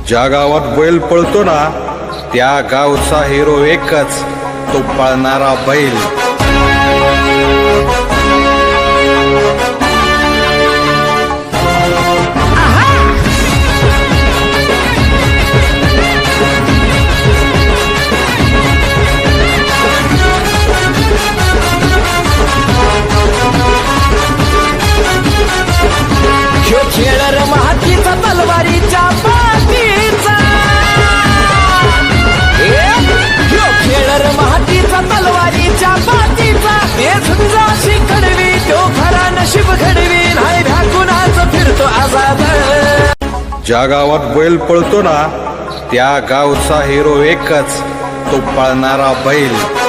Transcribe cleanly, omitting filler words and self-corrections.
ज्या गावात बैल पळतो ना त्या गावचा हिरो एकच, तो पळणारा बैल. खेळ र महातीचा तलवारीच्या पाठीचा, खेळ र महातीचा तलवारीच्या पाठीचा. हे झुंजाशी कडवी तो खरा नशीब घडवी, नाही भ्याकुनाच फिरतो आझाद. ज्या गावात बैल पळतो ना त्या गावचा हिरो एकच, तो पळणारा बैल.